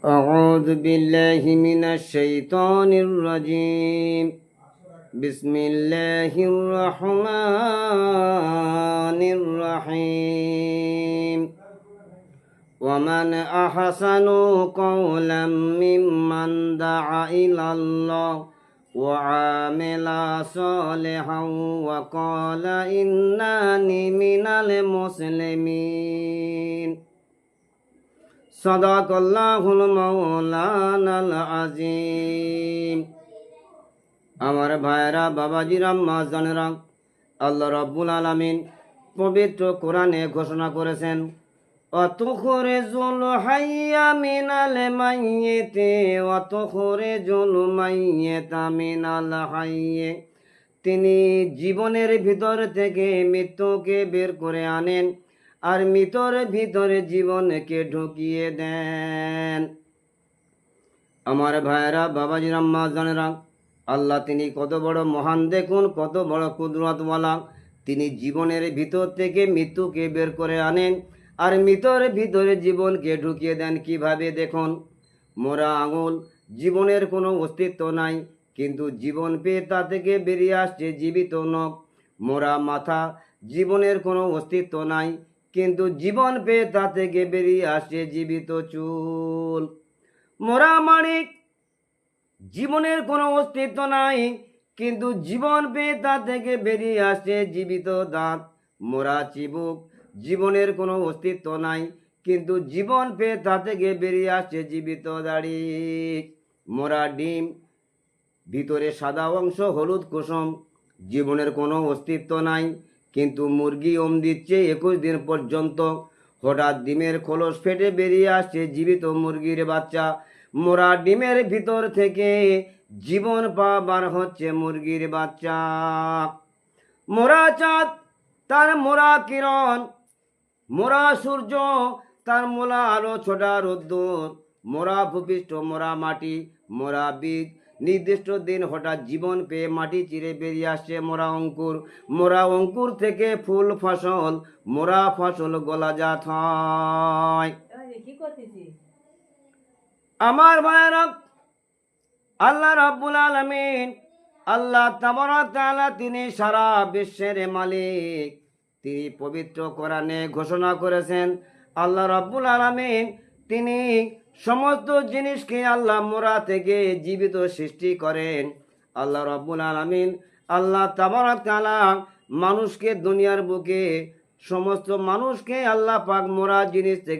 أعوذ بالله من الشيطان الرجيم بسم الله الرحمن الرحيم ومن أحسن قولا ممن دعا إلى الله وعمل صالحا وقال إنني من المسلمين সাদাকাল্লাহুল মাওলানাল আযীম। আমার ভাইরা, বাবাজিরা, মাজানেরা, আল্লাহ রাব্বুল আলামিন পবিত্র কোরআনে ঘোষণা করেছেন, অতুখরিজুল হাইয়া মিনাল মাইয়িতি ওয়াতুখরিজুল মাইয়িতা মিনাল হাইয়্যি। তিনি জীবনের ভিতর থেকে মৃত্যুকে বের করে আনেন আর মৃতর ভিতরে জীবনকে ঢুকিয়ে দেন। আমার ভাইরা, বাবাজিরা, মাজানেরা, আল্লাহ তিনি কত বড় মহান দেখুন, কত বড় কুদরতওয়ালা। তিনি জীবনের ভিতর থেকে মৃত্যুকে বের করে আনেন আর মৃতর ভিতরে জীবনকে ঢুকিয়ে দেন। কিভাবে দেখুন, মোরা আঙুল, জীবনের কোনো অস্তিত্ব নাই, কিন্তু জীবন পেয়ে তা থেকে বেরিয়ে আসছে জীবিত নখ। মোরা মাথা, জীবনের কোনো অস্তিত্ব নাই, কিন্তু জীবন পেয়ে তা থেকে বেরিয়ে আসছে জীবিত চুল। মোরা মানিক, জীবনের কোনো অস্তিত্ব নাই, কিন্তু জীবন পেয়ে তা থেকে বেরিয়ে আসছে জীবিত দাঁত। মোরা চিবুক, জীবনের কোনো অস্তিত্ব নাই, কিন্তু জীবন পেয়ে তা থেকে বেরিয়ে আসছে জীবিত দাড়ি। মোরা ডিম, ভিতরে সাদা অংশ হলুদ কুসুম, জীবনের কোনো অস্তিত্ব নাই, কিন্তু মুরগি ওম দিচ্ছে 21 দিন পর্যন্ত। হঠাৎ ডিমের খোলস ফেটে বেরিয়ে আসছে জীবিত মুরগির বাচ্চা। মোরা ডিমের ভিতর থেকে জীবন বার হচ্ছে মুরগির বাচ্চা। মোরা চাঁদ, তার মোরা কিরণ, মোরা সূর্য, তার মোলা আলো, ছোটা রোদ্দুর, মোরা ভূপৃষ্ঠ, মোরা মাটি, মোরা বীজ। নির্দিষ্ট দিন হঠাৎ জীবন পেয়ে মাটি চিরে বেরিয়ে আসছে মোরা অঙ্কুর। মোরা অঙ্কুর থেকে ফুল ফসল, মোরা ফসল গোলাজাত হয়। আমার ভাইরা, আল্লাহ রাব্বুল আলামিন, আল্লাহ তাবারক তাআলা তিনি সারা বিশ্বের মালিক। তিনি পবিত্র কোরআনে ঘোষণা করেছেন, আল্লাহ রাব্বুল আলামিন তিনি সমস্ত জিনিসকে আল্লাহ মোরা থেকে জীবিত সৃষ্টি করেন। আল্লাহ রাব্বুল আলামিন, আল্লাহ তাবারক তাআলা মানুষকে দুনিয়ার বুকে সমস্ত মানুষকে আল্লাহ পাক মোরা জিনিস থেকে